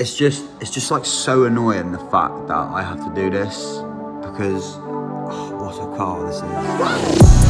it's just like so annoying, the fact that I have to do this, because what a car this is.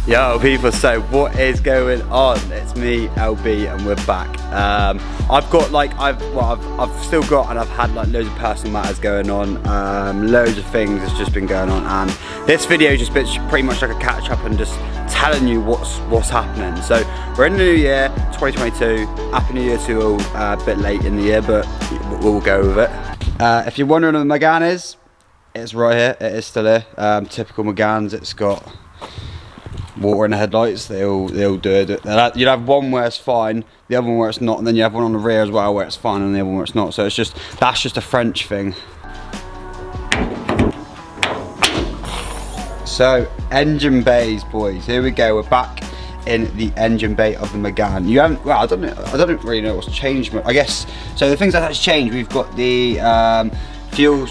Yo people, so what is going on? It's me, LB, and we're back. I've got like, I've still got, and I've had like loads of personal matters going on, loads of things that's just been going on, and this video is just pretty much like a catch up and just telling you what's happening. So we're in the new year, 2022. Happy New Year to all. A bit late in the year, but we'll go with it. If you're wondering what the Megane is, it's right here. It is still here. Typical Meganes. It's got water in the headlights. They all do it. You'd have one where it's fine, the other one where it's not, and then you have one on the rear as well where it's fine and the other one where it's not. So it's just, that's just a French thing. So engine bays, boys, here we go. We're back in the engine bay of the Megane. You haven't, well, I don't really know what's changed, I guess. So the things that has changed, we've got the fuel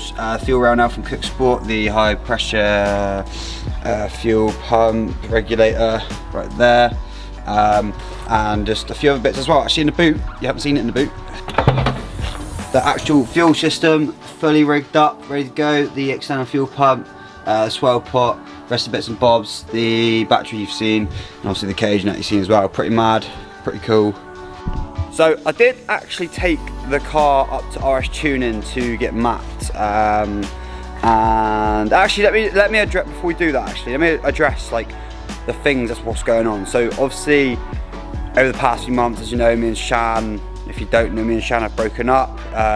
rail now from Cook Sport, the high pressure fuel pump regulator right there, and just a few other bits as well. Actually in the boot, you haven't seen it in the boot. The actual fuel system fully rigged up, ready to go. The external fuel pump, swell pot, rest of the bits and bobs, the battery you've seen, and obviously the cage that you've seen as well. Pretty mad, pretty cool. So I did actually take the car up to RS Tuning to get mapped, and actually let me address, before we do that, actually let me address like the things, that's what's going on. So obviously over the past few months, as you know, me and Shan, if you don't know, me and Shan have broken up.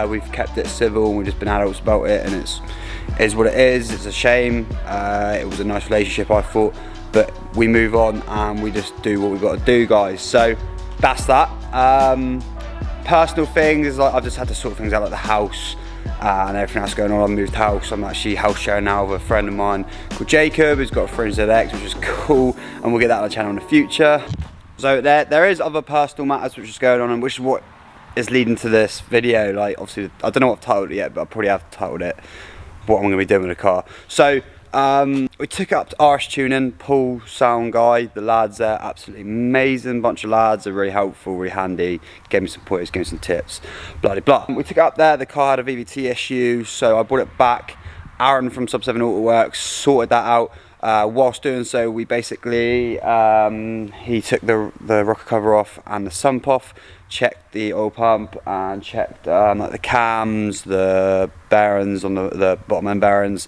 We've kept it civil and we've just been adults about it, and it is what it is. It's a shame. It was a nice relationship, I thought, but we move on and we just do what we've got to do, guys. So that's that. Personal things is like I've just had to sort things out, like the house and everything else going on. I've moved house. I'm actually house sharing now with a friend of mine called Jacob, who's got a Fringe ZX, which is cool, and we'll get that on the channel in the future. So there is other personal matters which is going on, and which is what is leading to this video. Like obviously, I don't know what I've titled it yet, but I probably have titled it what I'm going to be doing with the car. So we took it up to RS Tuning, Paul, sound guy, the lads there, absolutely amazing bunch of lads. They're really helpful, really handy, gave me some pointers, gave me some tips, blah blah blah. We took it up there, the car had a VVT issue, so I brought it back. Aaron from Sub 7 Auto Works sorted that out. Whilst doing so, we basically, he took the rocker cover off and the sump off, checked the oil pump and checked like the cams, the bearings on the bottom end bearings,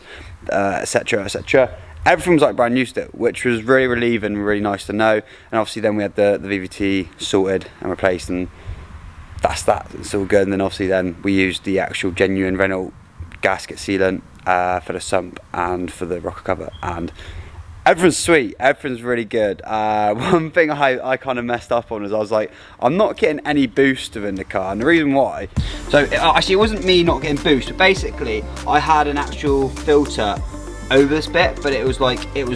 etc, etc. Everything was like brand new still, which was really relieving, really nice to know. And obviously then we had the VVT sorted and replaced, and that's that, it's all good. And then obviously then we used the actual genuine Renault gasket sealant for the sump and for the rocker cover, and everything's sweet, everything's really good. One thing I kind of messed up on is I was like, I'm not getting any boost within the car, and the reason why, so actually it wasn't me not getting boost, but basically I had an actual filter over this bit, but it was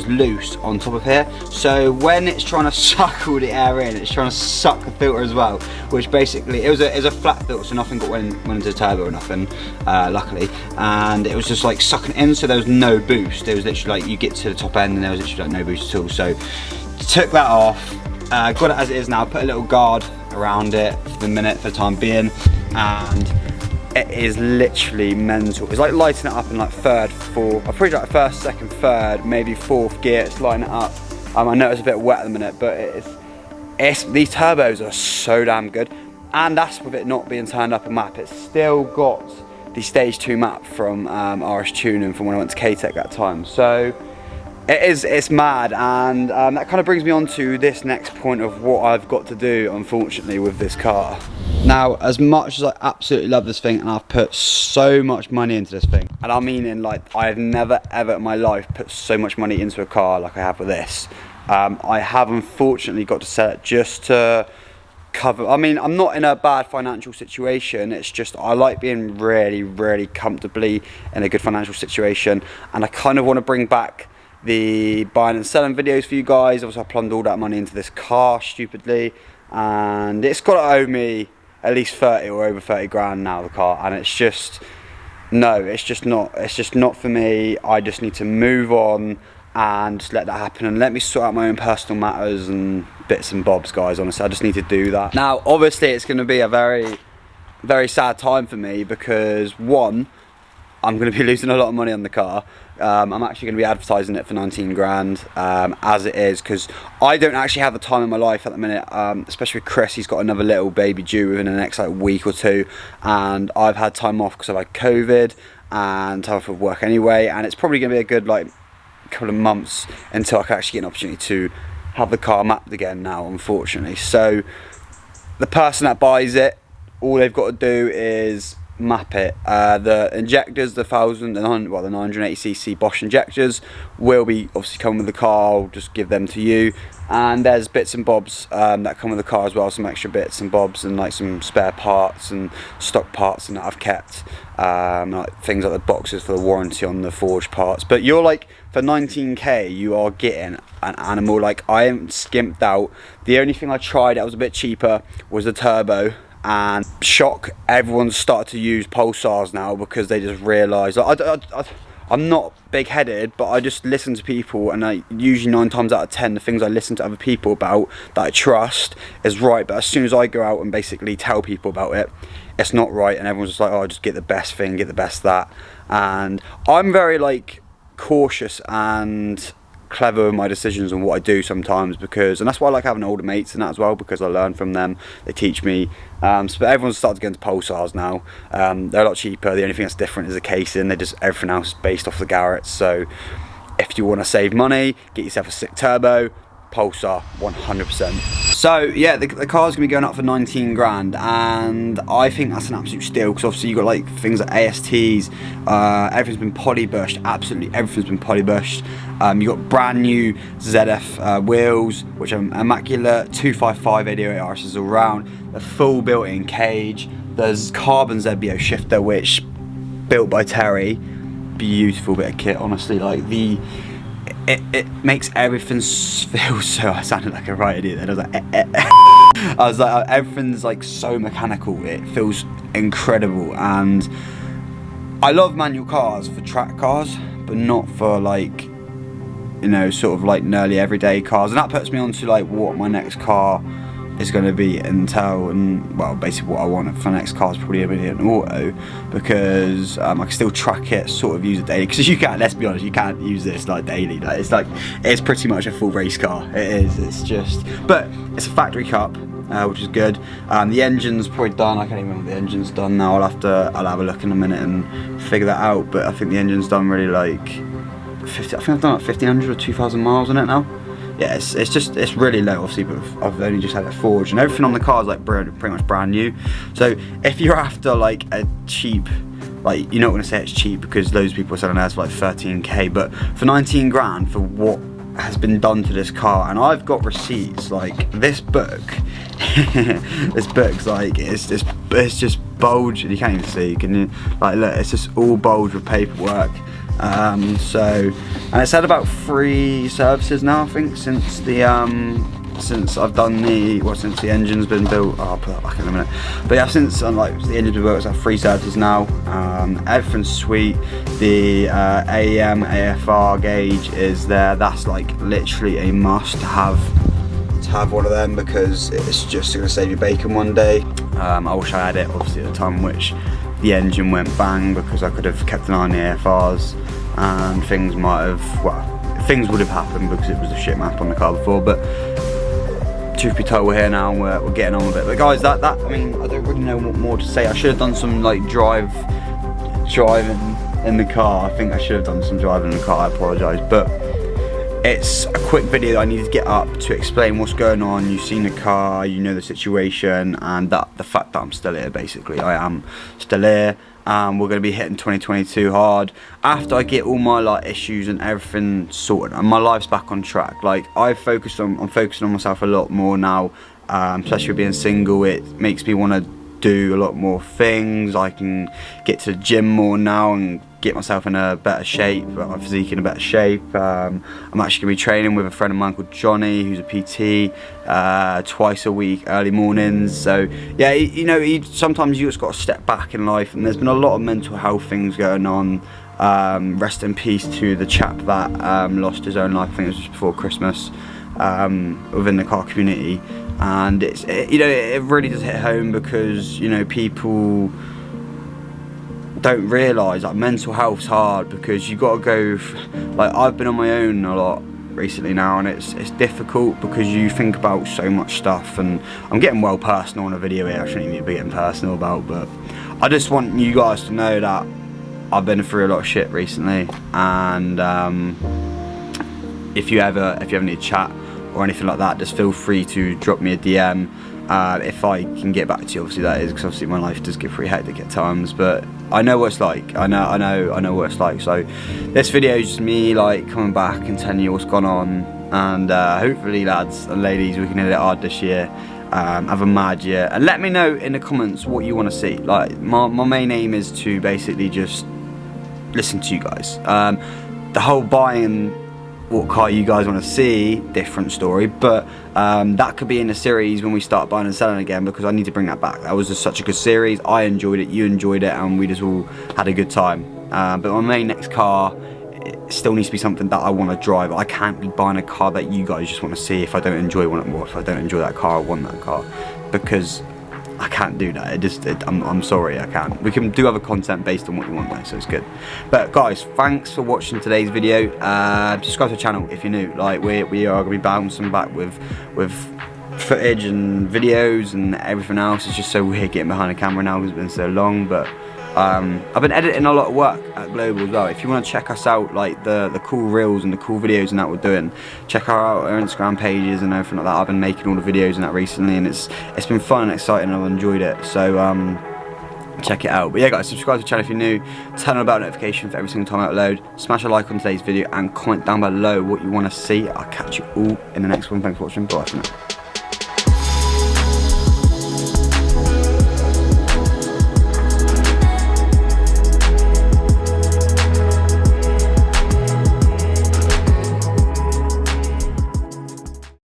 loose on top of here, so when it's trying to suck all the air in, it's trying to suck the filter as well, which basically it was a flat filter, so nothing went into the turbo or nothing, luckily, and it was just like sucking in, so there was no boost. It was literally like you get to the top end and there was literally like no boost at all. So took that off, got it as it is now, put a little guard around it for the time being, and it is literally mental. It's like lighting it up in like third, fourth, I'm pretty like first, second, third, maybe fourth gear. It's lighting it up. I know it's a bit wet at the minute, but these turbos are so damn good. And that's with it not being turned up a map. It's still got the stage 2 map from RS Tuning from when I went to K-Tech that time. So it's mad, and that kind of brings me on to this next point of what I've got to do, unfortunately, with this car. Now, as much as I absolutely love this thing, and I've put so much money into this thing, and I mean in like, I have never ever in my life put so much money into a car like I have with this. I have unfortunately got to sell it just to cover. I mean, I'm not in a bad financial situation, it's just I like being really comfortably in a good financial situation, and I kind of want to bring back the buying and selling videos for you guys. Obviously I plumbed all that money into this car stupidly, and it's got to owe me at least 30 or over 30 grand now, the car, and it's just not for me. I just need to move on and just let that happen and let me sort out my own personal matters and bits and bobs, guys. Honestly, I just need to do that. Now obviously it's going to be a very sad time for me, because one, I'm going to be losing a lot of money on the car. I'm actually going to be advertising it for 19 grand as it is, because I don't actually have the time in my life at the minute, especially with Chris. He's got another little baby due within the next like week or two, and I've had time off because I've had COVID and time off of work anyway, and it's probably going to be a good like couple of months until I can actually get an opportunity to have the car mapped again now, unfortunately. So the person that buys it, all they've got to do is map it. The injectors, the 980cc Bosch injectors will be obviously come with the car. I'll just give them to you, and there's bits and bobs that come with the car as well, some extra bits and bobs and like some spare parts and stock parts and that I've kept, like things like the boxes for the warranty on the forged parts. But you're like, for 19k you are getting an animal. Like, I haven't skimped out. The only thing I tried that was a bit cheaper was the turbo, and shock, everyone's started to use pulsars now because they just realise, like, I'm not big-headed, but I just listen to people, and I usually 9 times out of 10 the things I listen to other people about that I trust is right, but as soon as I go out and basically tell people about it, it's not right, and everyone's just like, oh, just get the best thing, get the best that. And I'm very like cautious and clever with my decisions and what I do sometimes, because, and that's why I like having older mates and that as well, because I learn from them, they teach me. So everyone's started to get into pulsars now. They're a lot cheaper. The only thing that's different is the casing. They just, everything else is based off the Garretts. So if you want to save money, get yourself a sick turbo, Pulsar 100%. So yeah, the car's gonna be going up for 19 grand, and I think that's an absolute steal, because obviously you got like things like ASTs, everything's been polybushed, absolutely everything's been polybushed. You got brand new ZF wheels, which are immaculate, 255 808 RSs all round, the full built-in cage. There's carbon ZBO shifter, which built by Terry, beautiful bit of kit, honestly. Like it makes everything feel so. I sounded like a right idiot then. I was like, everything's like so mechanical. It feels incredible, and I love manual cars for track cars, but not for like, you know, sort of like nearly everyday cars. And that puts me on to like what my next car is going to be until, and well, basically what I want for the next car is probably going to be an auto, because I can still track it, sort of use it daily, because you can't, let's be honest, you can't use this like daily. Like, it's pretty much a full race car. It is, it's just, but it's a factory cup, which is good. The engine's probably done. I can't even remember if the engine's done now. I'll have a look in a minute and figure that out, but I think the engine's done really like 50, I think I've done like 1500 or 2000 miles on it now. Yeah, it's really low, obviously, but I've only just had it forged, and everything on the car is like pretty much brand new. So if you're after like a cheap, like, you're not going to say it's cheap, because loads of people are selling theirs for like 13k, but for 19 grand for what has been done to this car, and I've got receipts. Like this book, this book's like, it's just bulged, you can't even see, can you? Like, look, it's just all bulged with paperwork. So, and it's had about 3 services now, I think, since I've done since the engine's been built. Oh, I'll put that back in a minute. But yeah, since like the engine's been built, it's had 3 services now. Everything's sweet. The AEM AFR gauge is there. That's like literally a must to have one of them, because it's just going to save you bacon one day. I wish I had it, obviously, at the time in which the engine went bang, because I could have kept an eye on the AFRs, and things would have happened, because it was a shit map on the car before. But truth be told, we're here now, and we're getting on with it. But guys, that I mean, I don't really know what more to say. I should have done some like driving in the car. I think I should have done some driving in the car. I apologise, but it's a quick video that I need to get up to explain what's going on. You've seen the car, you know the situation, and the fact that I'm still here. Basically, I am still here, We're going to be hitting 2022 hard after I get all my like issues and everything sorted and my life's back on track. Like I'm focusing on myself a lot more now, especially with being single. It makes me want to do a lot more things. I can get to the gym more now and get myself in a better shape, my physique in a better shape. I'm actually going to be training with a friend of mine called Johnny, who's a PT, twice a week, early mornings. So yeah, you know, sometimes you just got to step back in life, and there's been a lot of mental health things going on. Rest in peace to the chap that lost his own life, I think it was just before Christmas, within the car community. And you know, it really does hit home, because you know, people don't realise like mental health's hard, because you got to go like I've been on my own a lot recently now, and it's difficult because you think about so much stuff. And I'm getting well personal on a video here, I shouldn't even be getting personal about, but I just want you guys to know that I've been through a lot of shit recently. And if you ever need a chat or anything like that, just feel free to drop me a DM. If I can get back to you, obviously that is, because obviously my life does get pretty hectic at times, but I know what it's like. I know what it's like. So this video is just me like coming back and telling you what's gone on, and hopefully, lads and ladies, we can hit it hard this year. Have a mad year, and let me know in the comments what you want to see. Like my main aim is to basically just listen to you guys. The whole buying what car you guys want to see, different story, but that could be in a series when we start buying and selling again, because I need to bring that back. That was just such a good series. I enjoyed it, you enjoyed it, and we just all had a good time. But my main next car, it still needs to be something that I want to drive. I can't be buying a car that you guys just want to see if I don't enjoy one, or if I don't enjoy that car, I want that car, because I can't do that. I'm sorry, I can't. We can do other content based on what you want though, so it's good. But guys, thanks for watching today's video. Subscribe to the channel if you're new. Like we are going to be bouncing back with footage and videos and everything else. It's just so weird getting behind the camera now because it's been so long. But I've been editing a lot of work at Global as well. If you want to check us out, like the cool reels and the cool videos and that we're doing, check out our Instagram pages and everything like that. I've been making all the videos and that recently, and it's been fun and exciting, and I've enjoyed it. So check it out. But yeah guys, subscribe to the channel if you're new, turn on the bell notification for every single time I upload, smash a like on today's video, and comment down below what you want to see. I'll catch you all in the next one. Thanks for watching. Bye for now.